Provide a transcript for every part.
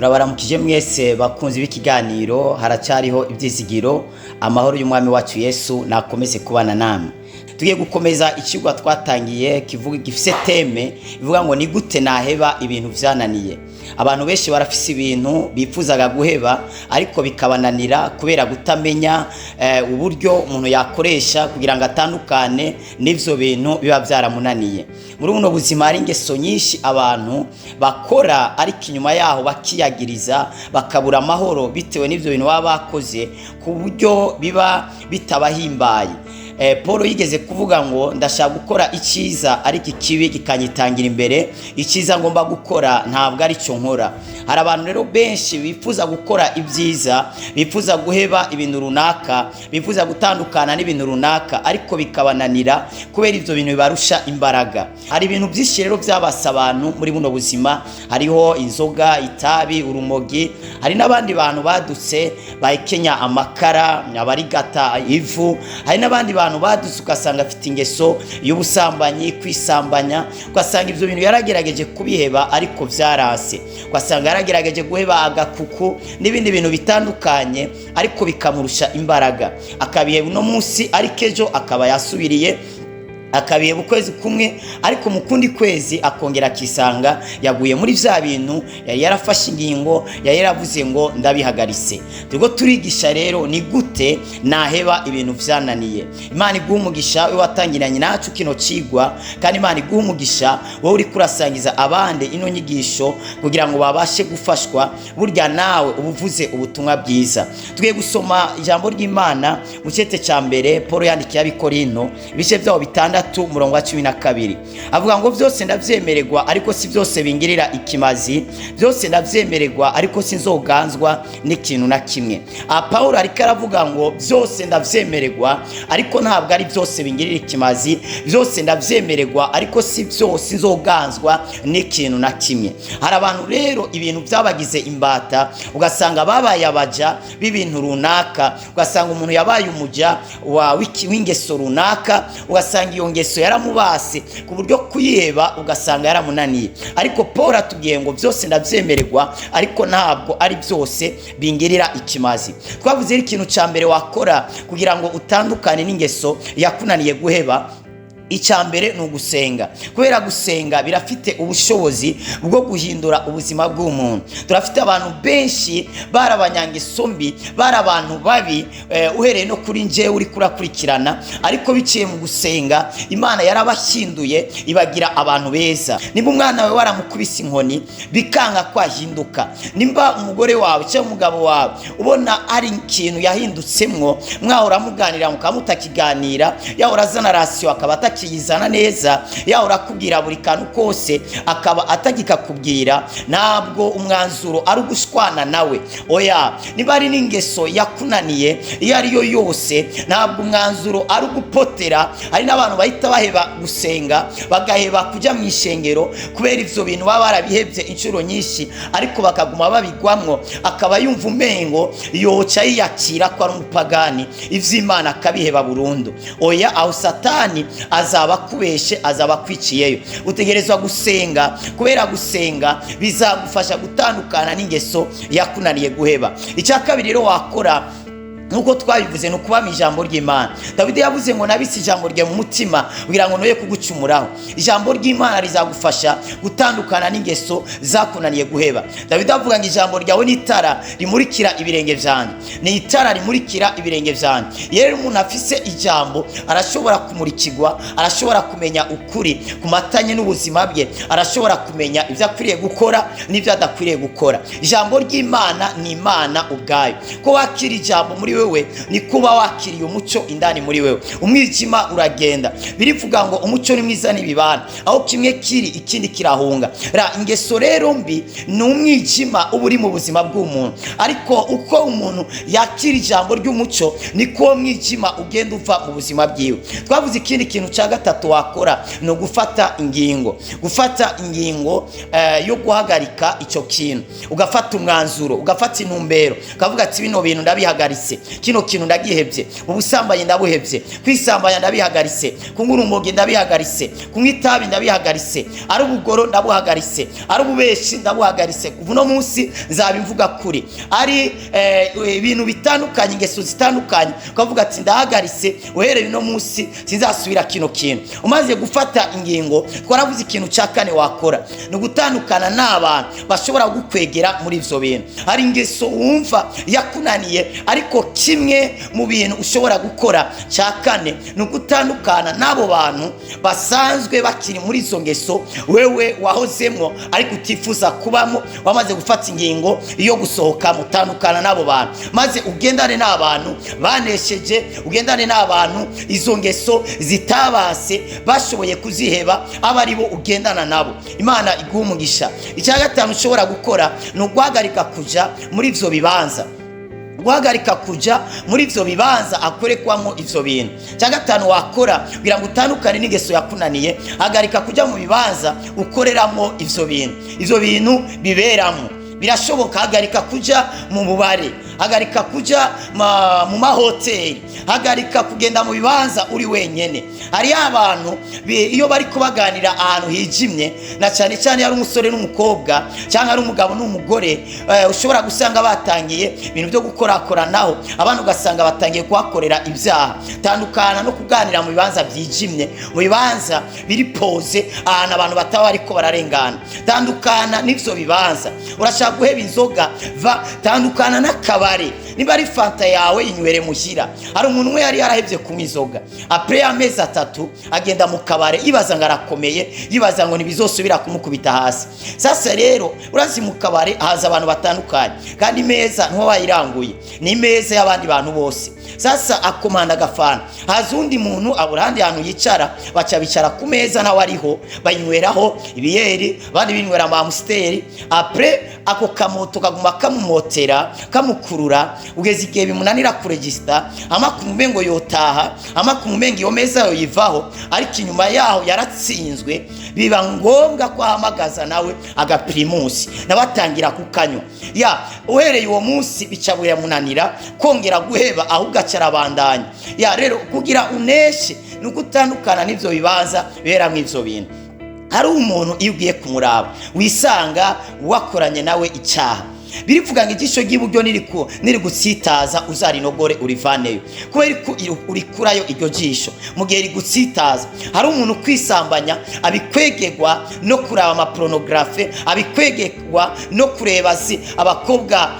turabaramukije mwese bakunzi b'ikiganiro haracariho ibyizigiro amahoro y'umwami wacu Yesu nakomeze kubana namwe. Tugiye gukomeza ikigwa twatangiye kivuga gifise teme bivuga ngo ni gute naheba ibintu vyananiye. Abantu benshi barafise ibintu bifuzaga guheba ariko bikabananira kubera gutamenya uburyo umuntu yakoresha kugira ngo atandukane n'ivyo bintu biba vyaramunaniye. Muri buno buzima hari ingeso nyinshi abantu bakora ariko inyuma yaho bakiyagiriza bakabura amahoro bitewe n'ivyo bintu baba bakoze ku buryo biba bitabahimbaye. Paul yigeze kuvuga ngo ndashaka gukora iciza ariko ikibi gikanyitangira imbere, iciza ngomba gukora ntabwo ari cyo nkora. Hari abantu rero benshi bifuza gukora ibyiza, bifuza guheba ibintu runaka, bifuza gutandukana n'ibintu runaka ariko bikabananira kubera ivyo bintu bibarusha imbaraga. Hari ibintu byinshi rero byabasa abantu muri buno buzima, hariho inzoga, itabi, urumogi, hari n'abandi bantu badutse bayikenya amakara, abarigata ivu, hari n'abandi bantu badutse ugasanga afite ingeso y'ubusambanyi, kwisambanya, ugasanga ivyo bintu yaragerageje kubiheba ariko vyarase, ugasanga yaragerageje guheba agakuku n'ibindi bintu bitandukanye ariko bikamurusha imbaraga, akabiheba uno munsi ariko ejo akaba yasubiriye akabiheba ukwezi kumwe ariko mu kundi kwezi akongera akisanga yaguye muri vya bintu yari yarafashe ingingo yari yaravuze ngo ndabihagaritse. Turiko turigisha rero ni gute naheba ibintu vyananiye. Imana iguha umugisha we watangiranye nacu kino cigwa, kandi Imana iguha umugisha wowe uri kurasangiza abandi ino nyigisho kugira ngo babashe gufashwa, burya nawe ubuvuze ubutumwa bwiza. Tugiye gusoma ijambo ry'Imana mu cete ca mbere Paul yandikiye abikorinto ibice vyaho bitandatu umurongo wa 12. Avuga ngo byose ndavyemererwa ariko si byose bingirira ikimazi, byose ndavyemererwa ariko sinzoganzwa n'ikintu na kimwe. Paulo ariko aravuga ngo byose ndavyemererwa ariko ntabwo ari byose bingirira ikimazi, byose ndavyemererwa ariko si byose nzoganzwa n'ikintu na kimwe. Hari abantu rero ibintu byabagize imbata, ugasanga babaye abaja b'ibintu runaka, ugasanga umuntu yabaye umuja w'ingeso runaka, ugasanga iyo ngeso yaramubase ku buryo kuyiheba ugasanga yaramunaniye. Ariko Paul atubwiye ngo byose ndavyemererwa ariko ntabwo ari byose bingirira ikimazi. Twavuze ikintu ca mbere wakora kugira ngo utandukane n'ingeso yakunaniye guheba. Icambere no gusenga, kubera gusenga birafite ubushobozi bwo guhindura ubuzima bw'umuntu. Turafite abantu benshi barabanyangeso mbi, barabantu babi, uhereye no kuri nje uri kurakurikirana, ariko biciye mu gusenga Imana yarabashinduye ibagira abantu beza. Nimba umwana wawe waramukubise inkoni bikanga kwahinduka, nimba umugore wawe cyangwa umugabo wawe ubona ari ikintu yahindutsemwo, mwahora muganira mukamutakiganira, yahora azana rasio akaba yizana neza, yahora kubwira buri kantu kose akaba atagika kubwira, ntabwo umwanzuro ari ugushwana nawe. Oya, niba ari n'ingeso yakunaniye iyo ari yo yose, ntabwo umwanzuro ari ugupotera. Hari n'abantu bahita baheba gusenga, bagaheba kujya mu ishengero kubera ivyo bintu baba barabihebye inshuro nyinshi ariko bakaguma babigwamwo, akaba yumva umengo yoca yiyakira ko ari umupagani, ivy'Imana akabiheba burundu. Oya, aho Satani azaba kubeshe, azaba kwiciyeyo. Utegerezwa gusenga, kubera gusenga bizagufasha gutandukana n'ingeso yakunaniye guheba. Icya kabiri rero wakora nuko twabivuze no kuba mu ijambo ry'Imana. Dawidi yavuze ngo nabise ijambo rye mu mutima kugira ngo noye kugucumuraho. Ijambo ry'Imana rizagufasha gutandukana n'ingeso zakunaniye guheba. Dawidi avuga ngo ijambo ryawe ni itara rimurikira ibirenge vyanje, ni itara rimurikira ibirenge vyanje. Yero umuntu afise ijambo arashobora kumurikirwa, arashobora kumenya ukuri kumatanye n'ubuzima bwe, arashobora kumenya ivyo akwiriye gukora n'ivyo adakwiriye gukora. Ijambo ry'Imana ni Imana ubwayo. Ko wakira ijambo muri wewe ni kuba wakiriye umuco indani muri wewe. Umwijima uragenda, birivuga ngo umuco ni mwiza n'ibibana, aho kimwe kiri ikindi kirahunga. Ingeso rero mbi ni umwijima uba uri mu buzima bw'umuntu, ariko uko umuntu yakira ijambo ry'umuco niko mwijima ugenda uva mu buzima bwiwe. Twavuze ikindi kintu ca gatatu wakora no gufata ingingo, gufata ingingo yo guhagarika ico kintu, ugafata umwanzuro, ugafata intumbero, ukavuga ati bino bintu ndabihagaritse. kino kintu ndagihebye, ubusambanyi ndabuhebye, kwisambanya ndabihagaritse, kunywa urumogi ndabihagaritse, kunywa itabi ndabihagaritse, ari ubugoro ndabuhagaritse, ari ububeshi ndabuhagaritse, kuva uno munsi nzabimvuga kuri. Ari ibintu bitandukanye, ingeso zitandukanye, ukavuga ati ndahagaritse, uhereye uno munsi sinzasubira kino kintu. Umaze gufata ingingo, twaravuze ikintu cya kane wakora ni ugutandukana n'abantu bashobora gukwegera muri ivyo bintu. Hari ingeso wumva yakunaniye, ariko kimwe mu bintu ushobora gukora cya kane ni ugutandukana n'abo bantu basanzwe bakiri muri izo ngeso wewe wahozemwo ariko utifuza kubamo. Wamaze gufata ingingo iyo gusohoka, mutandukana n'abo bantu, maze ugendane n'abantu banesheje, ugendane n'abantu izo ngeso zitabase bashoboye kuziheba, aba aribo ugendana nabo. Imana iguha umugisha. Icya gatanu ushobora gukora ni uguhagarika kuja muri ivyo bibanza, guhagarika kuja muri ivyo bibanza akorekwamo ivyo bintu. Cya gatanu wakora kugira ngo utandukane n'ingeso yakunaniye, hagarika kuja mu bibanza ukoreramo ivyo bintu biberamo. Birashoboka, hagarika kuja mu bubare, hagarika kuja mu mahoteli, hagarika kugenda mu bibanza uri wenyene. Hari abantu iyo bari kubaganira ahantu hijimye, na cyane cyane ari umusore n'umukobwa cyangwa ari umugabo n'umugore, ushobora gusanga batangiye ibintu byo gukorakoranaho, abantu ugasanga batangiye kuhakorera ibyaha. Tandukana no kuganira mu bibanza byijimye, mu bibanza biri pose, ahantu abantu bataba ariko bararengana. Tandukana n'ivyo bibanza. Urashaka guheba inzoga, tandukana n'akabare. Niba ari fanta yawe inywere muhira. Hari umuntu umwe yari yarahebye kunywa inzoga, après amezi 3 agenda mu kabare, yibaza ngo arakomeye, yibaza ngo ntibizosubira kumukubita hasi. Sasa rero urazi mu kabare haza abantu batandukanye, kandi meza nto bayiranguye, ni meza y'abandi bantu bose. Sasa akomanda gafana, haza undi muntu abura handi hantu yicara, baca bicara ku meza nawe ariho, bayinyweraho ibiyeri, bandi binywera ama Amstel. Après ako kamoto kaguma kamumotera, kamukurura, ugeze igihe bimunanira kuregister, amakumumengo yotaha, amakumumengo iyo meza yo yivaho, ariko inyuma yaho yaratsinzwe, biba ngombwa ko ahamagaza nawe agaprimus, nabatangira kukanywa. Uhereye uwo munsi bicabuye munanira kongera guheba, ahubwo acarabandanya. Rero kugira uneshe ni ugutandukana n'ivyo bibanza biberamwo ivyo bintu. Hari umuntu iyo ugiye kumuraba wisanga wakoranye nawe icyaha, birivuga ngo igisho ry'iburyo niri gutsitaza uzarinogore urivaneyo, kubera ko urikurayo iryo jisho mu gihe rigutsitaza. Hari umuntu kwisambanya abikwegegwa no kuraba ama pornographe, abikwegegwa no kureba abakobwa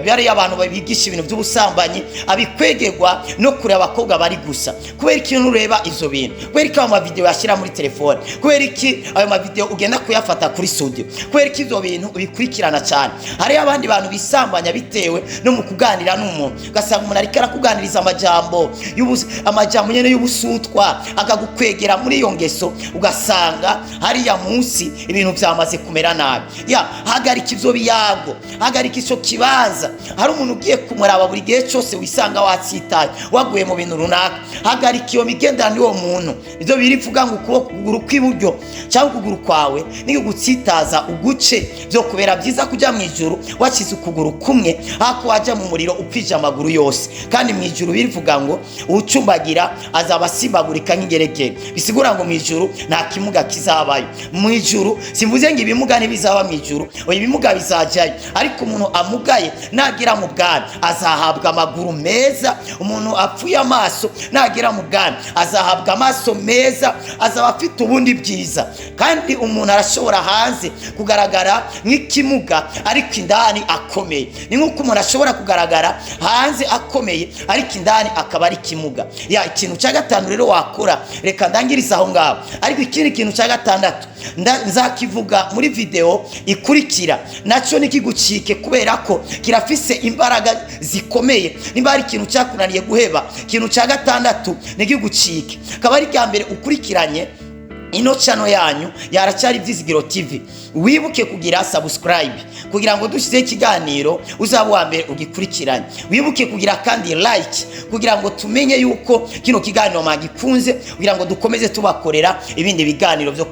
bari abantu babigisha ibintu by'ubusambanyi, abikwegegwa no kureba abakobwa bari gusa. Kubera ikintu ureba ivyo bintu, kubera ko ama video yashira muri telefone, kubera iki ayo ma video ugenda kuyafata kuri studio, kubera ko ivyo bintu ubikurikirana cyane. Hari abandi bantu bisambanya bitewe no mu kuganira n'umuntu, gasanga umuntu ariko arakuganiriza amajambo nyene y'ubusutwa, akagukwegera muri iyo ngeso, ugasanga hari ya munsi ibintu byamaze kumera nabi. Hagarika ivyo biyago, hagarika ico kibanza. Hari umuntu ugiye kumuraba buri gihe cyose wisanga watsitaye, waguye mu bintu runaka, hagarika iyo migendano y'uwo muntu. Ivyo birivuga ngo ukuguru kw'iburyo cyangwa ukuguru kwawe ni gutsitaza uguce, byo kubera byiza kujya mu ijuru wakize ukuguru kumwe, hako wajya mu muriro upfije amaguru yose. Kandi mu ijuru birivuga ngo ucumbagira azaba asimbagurika nk'ingeregere, bisigura ngo mu ijuru nta kimuga kizabayo. Mu ijuru simvuze ngo ibimuga ntibizaba mu ijuru, oya ibimuga bizajyayo, ariko umuntu amugaye nagira mu bwami azahabwa amaguru meza. Umuntu apfuye amaso nagira mu bwami azahabwa amaso meza, azaba afite ubundi bwiza. Kandi umuntu arashobora hanze kugaragara nk'ikimuga ariko indani akomeye. Ni nk'uko umuntu ashobora kugaragara hanze akomeye ariko indani akaba ari kimuga. Ikintu cya gatanu rero wakora, reka ndangiriza aho ngaho, ariko ikindi kintu cya gatandatu nzakivuga muri video ikurikira, naco nikigucike kubera ko kirafise imbaraga zikomeye. Nimba ari ikintu cyakunaniye guheba, ikintu cya gatandatu nikigucike, akaba ari bwa mbere ukurikiranye ino channel yanyu yaracari Ivyizigiro TV. Wibuke kugira subscribe kugira ngo dushize ikiganiro uzaba wa mbere ugikurikiranye. Wibuke kugira kandi like kugira ngo tumenye yuko kino kiganiro magikunze, kugira ngo dukomeze tubakorera ibindi biganiro byo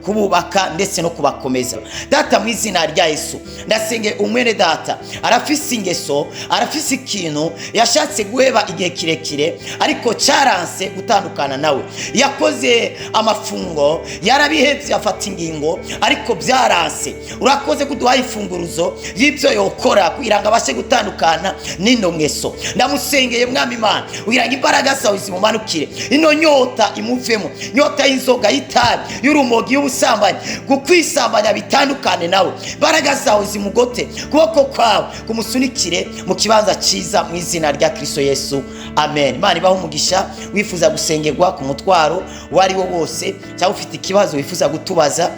kububaka ndetse no kubakomeza. Data mu izina rya Yesu ndasenge umwene data arafise ingeso, arafise ikintu yashatse guheba igihe kirekire ariko cyaranse gutandukana nawe. Yakoze amafungo, yarabihevye afata ingingo ariko byaranse. Urakoze kuduha ifunguruzo y'ibyo yokora kugira ngo abashe gutandukana n'ino ngeso. Ndamusengeye mwami Imana kugira ngo imbaraga zawe zimumanukire, ino nyota imuvemo, nyota y'inzoga, y'itabi, y'urumogi, y'ubusambanyi, gukwisambanya bitandukane nawe. Imbaraga zawe zimugote, kuboko kwawe kumusunikire mu kibanza ciza mu izina rya Kristo Yesu, amen. Imana ibaho umugisha. Wifuza gusengerwa ku mutwaro wari wo wose cyangwa ufite ikibazo wifuza gutubaza,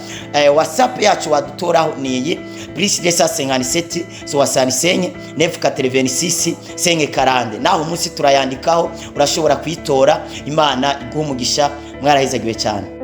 WhatsApp yacu wadutoraho niyi +257 65 986 540. naho umunsi turayandikaho, urashobora kuyitora. Imana iguha umugisha. Mwarahizagiwe cyane.